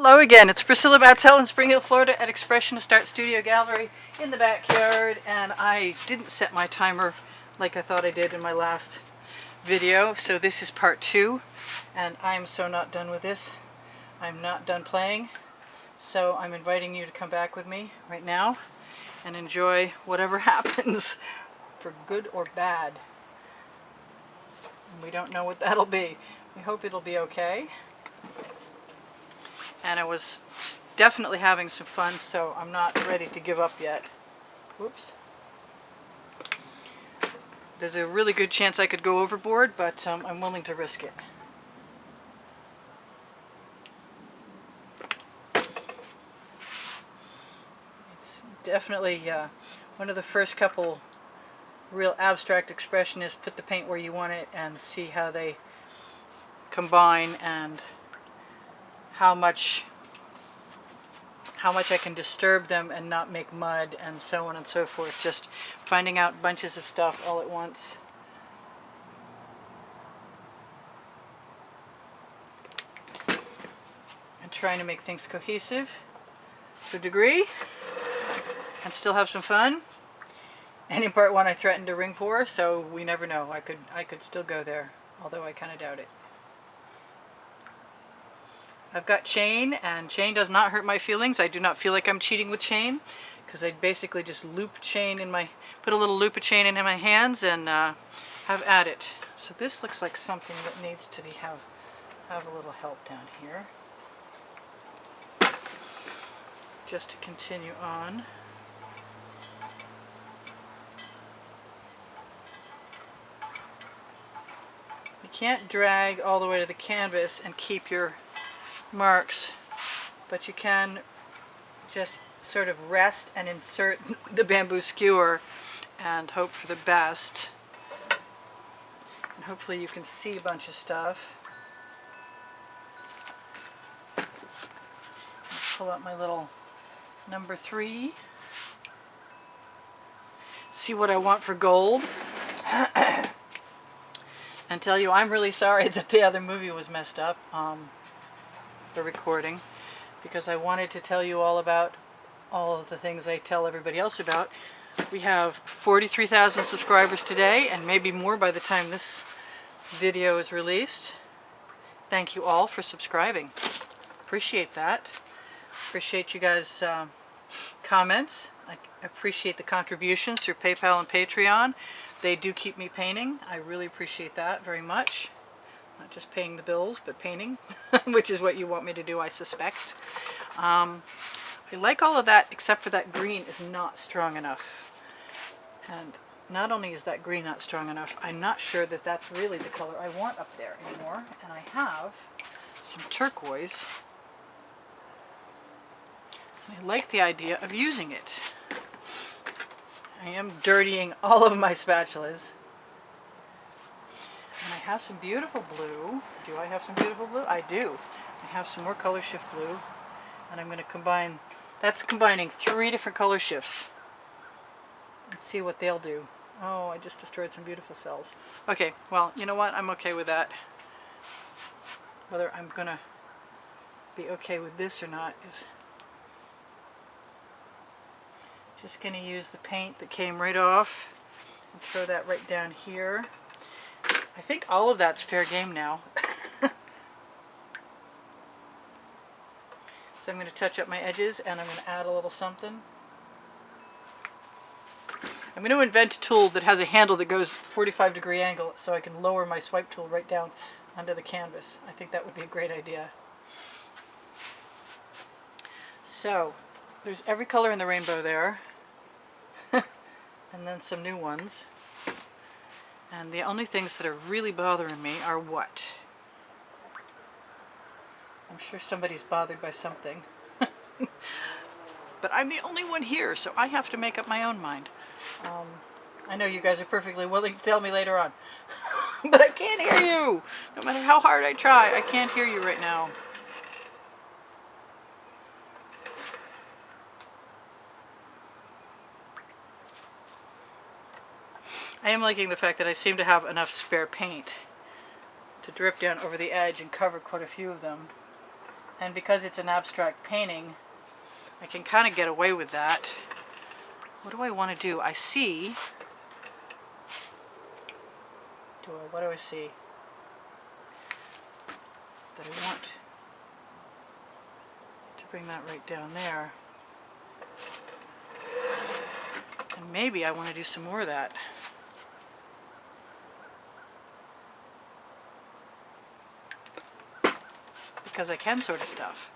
Hello again, it's Priscilla Batzell in Spring Hill, Florida at Expressionist Art Studio Gallery in the backyard, and I didn't set my timer like I thought I did in my last video, so this is part 2, and I'm so not done with this. I'm not done playing, so I'm inviting you to come back with me right now and enjoy whatever happens, for good or bad. And we don't know what that'll be. We hope it'll be okay. And I was definitely having some fun, so I'm not ready to give up yet. Whoops. There's a really good chance I could go overboard, but I'm willing to risk it. It's definitely one of the first couple real abstract expressionists. Put the paint where you want it and see how they combine and how much I can disturb them and not make mud and so on and so forth. Just finding out bunches of stuff all at once. And trying to make things cohesive to a degree and still have some fun. And in part 1 I threatened to ring pour, so we never know. I could still go there, although I kind of doubt it. I've got chain, and chain does not hurt my feelings. I do not feel like I'm cheating with chain, because I basically just loop chain in my, put a little loop of chain in my hands and have at it. So this looks like something that needs to be have a little help down here. Just to continue on. You can't drag all the way to the canvas and keep your marks, but you can just sort of rest and insert the bamboo skewer and hope for the best. And hopefully you can see a bunch of stuff. I'll pull out my little number 3. See what I want for gold. And tell you I'm really sorry that the other movie was messed up. The recording, because I wanted to tell you all about all of the things I tell everybody else about. We have 43,000 subscribers today, and maybe more by the time this video is released. Thank you all for subscribing. Appreciate that. Appreciate you guys' comments. I appreciate the contributions through PayPal and Patreon. They do keep me painting. I really appreciate that very much. Not just paying the bills, but painting, which is what you want me to do, I suspect. I like all of that, except for that green is not strong enough. And not only is that green not strong enough, I'm not sure that that's really the color I want up there anymore. And I have some turquoise. And I like the idea of using it. I am dirtying all of my spatulas. And I have some beautiful blue. Do I have some beautiful blue? I do. I have some more color shift blue. And I'm going to combine, that's combining 3 different color shifts. And see what they'll do. Oh, I just destroyed some beautiful cells. Okay, well, you know what? I'm okay with that. Whether I'm going to be okay with this or not is just going to use the paint that came right off and throw that right down here. I think all of that's fair game now. So I'm going to touch up my edges, and I'm going to add a little something. I'm going to invent a tool that has a handle that goes 45-degree angle, so I can lower my swipe tool right down onto the canvas. I think that would be a great idea. So there's every color in the rainbow there. And then some new ones. And the only things that are really bothering me are what? I'm sure somebody's bothered by something. But I'm the only one here, so I have to make up my own mind. I know you guys are perfectly willing to tell me later on. But I can't hear you! No matter how hard I try, I can't hear you right now. I am liking the fact that I seem to have enough spare paint to drip down over the edge and cover quite a few of them. And because it's an abstract painting, I can kind of get away with that. What do I want to do? I see... what do I see? That I want to bring that right down there. And maybe I want to do some more of that. Because I can sort of stuff.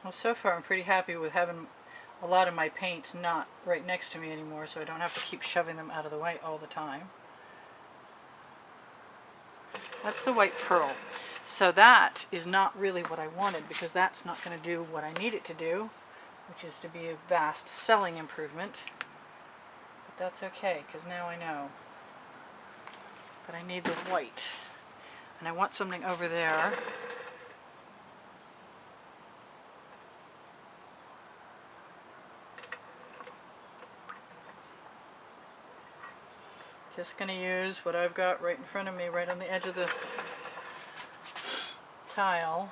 Well, so far I'm pretty happy with having a lot of my paints not right next to me anymore, so I don't have to keep shoving them out of the way all the time. That's the white pearl. So that is not really what I wanted, because that's not going to do what I need it to do, which is to be a vast selling improvement. But that's okay, because now I know. But I need the white. And I want something over there. Just going to use what I've got right in front of me, right on the edge of the tile.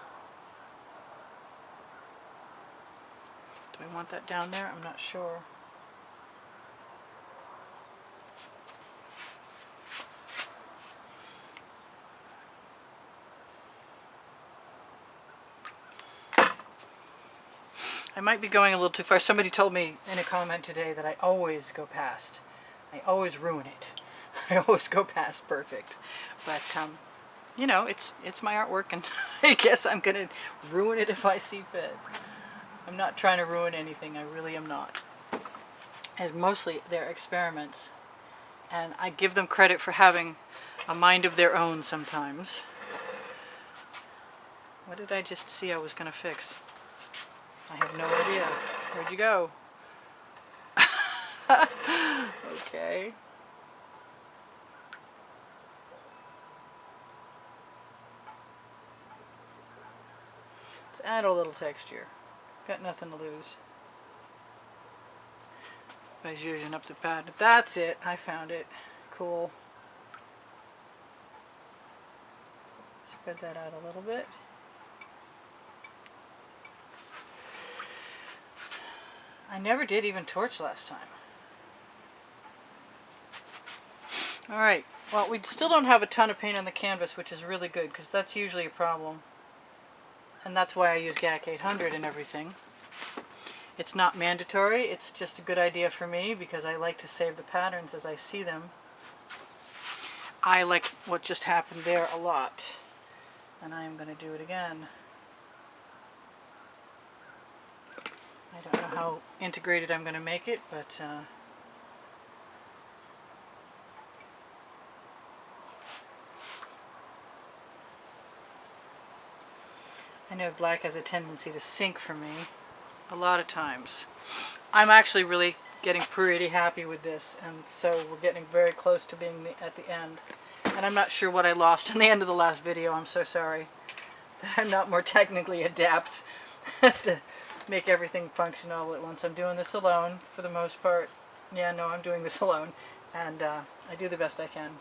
Do I want that down there? I'm not sure. I might be going a little too far. Somebody told me in a comment today that I always go past. I always ruin it. I always go past perfect. But, you know, it's my artwork, and I guess I'm going to ruin it if I see fit. I'm not trying to ruin anything. I really am not. And mostly they're experiments. And I give them credit for having a mind of their own sometimes. What did I just see I was going to fix? I have no idea. Where'd you go? Okay. Let's add a little texture. Got nothing to lose. By zhuzhing up the pad. That's it. I found it. Cool. Spread that out a little bit. I never did even torch last time. Alright, well, we still don't have a ton of paint on the canvas, which is really good, because that's usually a problem. And that's why I use GAC 800 and everything. It's not mandatory, it's just a good idea for me, because I like to save the patterns as I see them. I like what just happened there a lot. And I am going to do it again. I don't know how integrated I'm going to make it, but I know black has a tendency to sink for me a lot of times. I'm actually really getting pretty happy with this, and so we're getting very close to being at the end. And I'm not sure what I lost in the end of the last video. I'm so sorry that I'm not more technically adept as to make everything function all at once. I'm doing this alone for the most part. Yeah, no, I'm doing this alone, and I do the best I can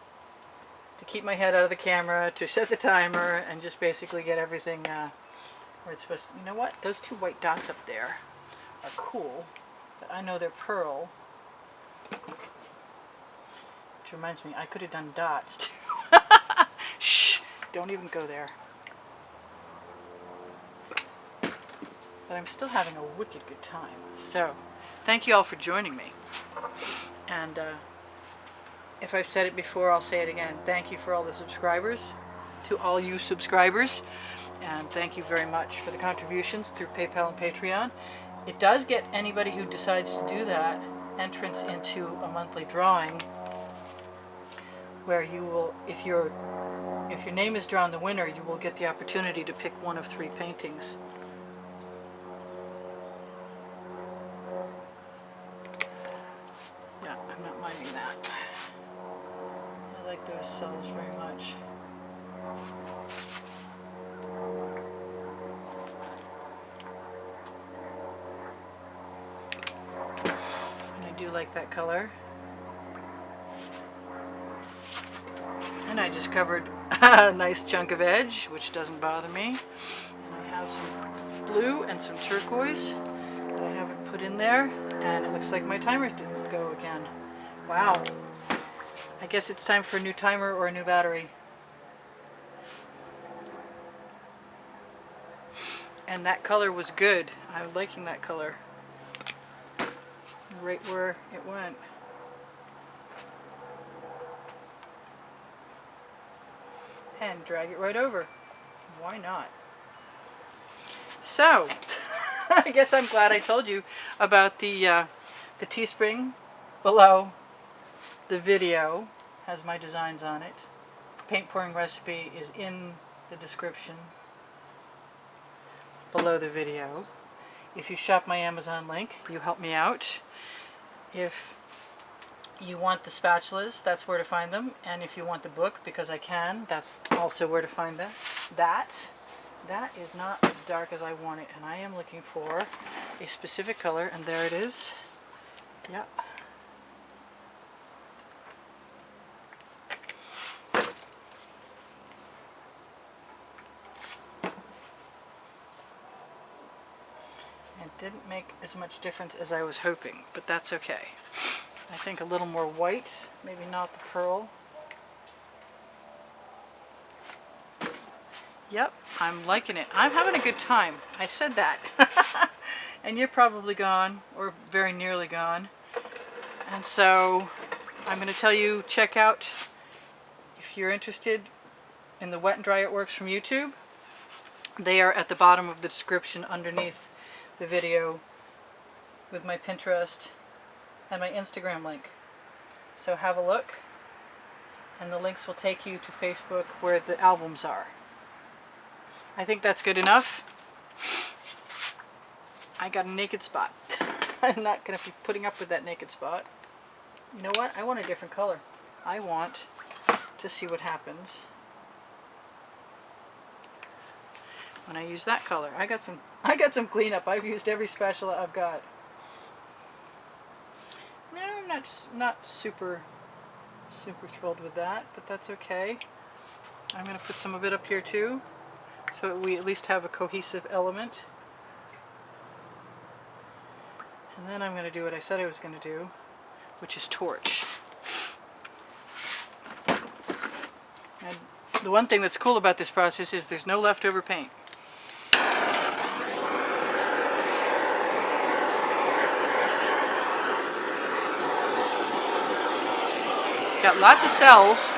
to keep my head out of the camera, to set the timer, and just basically get everything where it's supposed to. You know what? Those two white dots up there are cool, but I know they're pearl. Which reminds me, I could have done dots too. Shh! Don't even go there. But I'm still having a wicked good time. So, thank you all for joining me. And if I've said it before, I'll say it again. Thank you for all the subscribers, to all you subscribers. And thank you very much for the contributions through PayPal and Patreon. It does get anybody who decides to do that entrance into a monthly drawing, where you will, if your name is drawn the winner, you will get the opportunity to pick one of 3 paintings. Yeah, I'm not minding that. I like those cells very much. And I do do like that color. And I just covered a nice chunk of edge, which doesn't bother me. And I have some blue and some turquoise that I haven't put in there. And it looks like my timer didn't go again. Wow. I guess it's time for a new timer or a new battery. And that color was good. I'm liking that color. Right where it went. And drag it right over. Why not? So, I guess I'm glad I told you about the Teespring below the video. Has my designs on it. Paint pouring recipe is in the description below the video. If you shop my Amazon link, you help me out. If you want the spatulas, that's where to find them. And if you want the book, because I can, that's also where to find them. That is not as dark as I want it, and I am looking for a specific color, and there it is. Yep. It didn't make as much difference as I was hoping, but that's okay. I think a little more white, maybe not the pearl. Yep, I'm liking it. I'm having a good time. I said that. And you're probably gone, or very nearly gone. And so I'm going to tell you, check out, if you're interested in the Wet and Dry It Works from YouTube, they are at the bottom of the description underneath the video with my Pinterest and my Instagram link. So have a look, and the links will take you to Facebook where the albums are. I think that's good enough. I got a naked spot. I'm not going to be putting up with that naked spot. You know what? I want a different color. I want to see what happens when I use that color. I got some cleanup. I've used every spatula I've got. No, I'm not super thrilled with that, but that's okay. I'm going to put some of it up here too, so we at least have a cohesive element. And then I'm going to do what I said I was going to do, which is torch. And the one thing that's cool about this process is there's no leftover paint. Got lots of cells.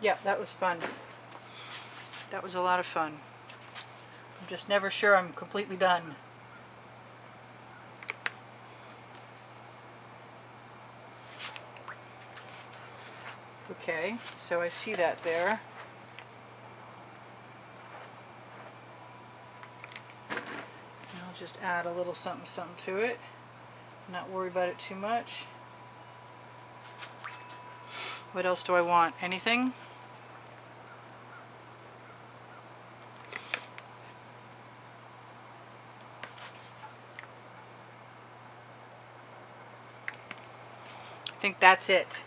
Yeah, that was fun. That was a lot of fun. I'm just never sure I'm completely done. Okay, so I see that there. And I'll just add a little something to it. Not worry about it too much. What else do I want? Anything? I think that's it.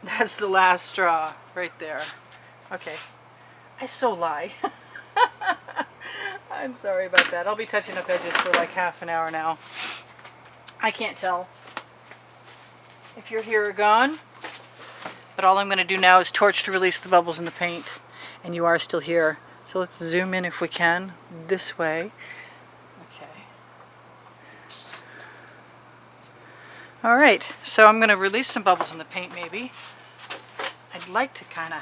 That's the last straw right there. Okay. I so lie. I'm sorry about that. I'll be touching up edges for like half an hour now. I can't tell if you're here or gone. But all I'm going to do now is torch to release the bubbles in the paint. And you are still here. So let's zoom in if we can. This way. Okay. Alright. So I'm going to release some bubbles in the paint maybe. I'd like to kind of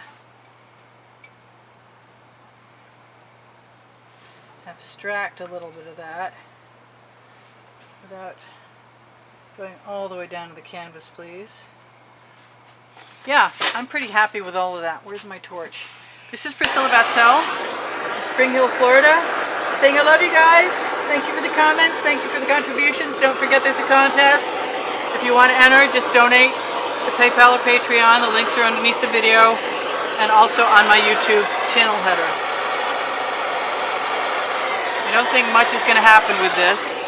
abstract a little bit of that without going all the way down to the canvas, please. Yeah, I'm pretty happy with all of that. Where's my torch? This is Priscilla Batzell from Spring Hill, Florida, saying I love you guys. Thank you for the comments. Thank you for the contributions. Don't forget there's a contest. If If you want to enter, just donate to PayPal or Patreon. The links are underneath the video and also on my YouTube channel header. I don't think much is going to happen with this.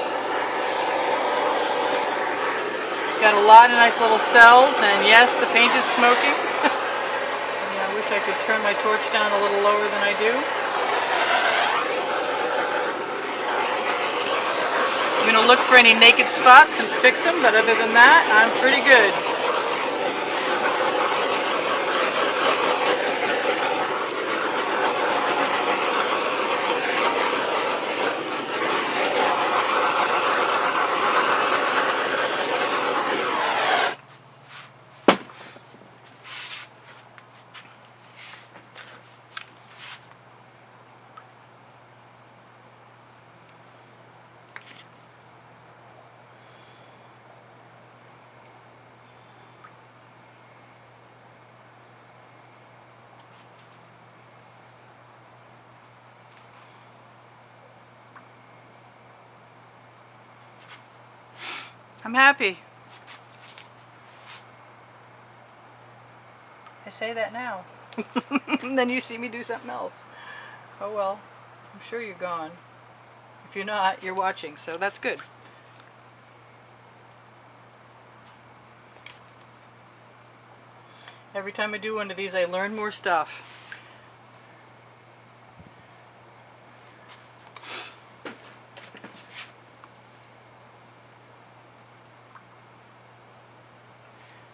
Got a lot of nice little cells, and yes, the paint is smoking. I wish I could turn my torch down a little lower than I do. I'm going to look for any naked spots and fix them, but other than that, I'm pretty good. I'm happy. I say that now. And then you see me do something else. Oh well, I'm sure you're gone. If you're not, you're watching, so that's good. Every time I do one of these, I learn more stuff.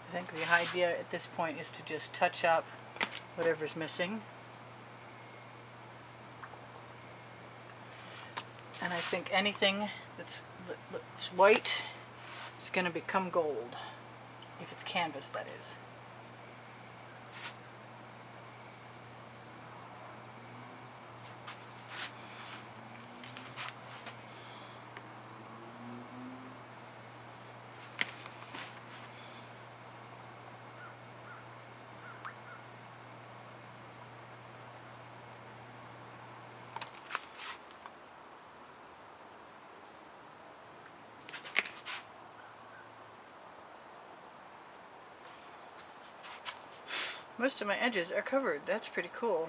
I think the idea at this point is to just touch up whatever's missing. And I think anything that's white is going to become gold. If it's canvas, that is. Most of my edges are covered. That's pretty cool.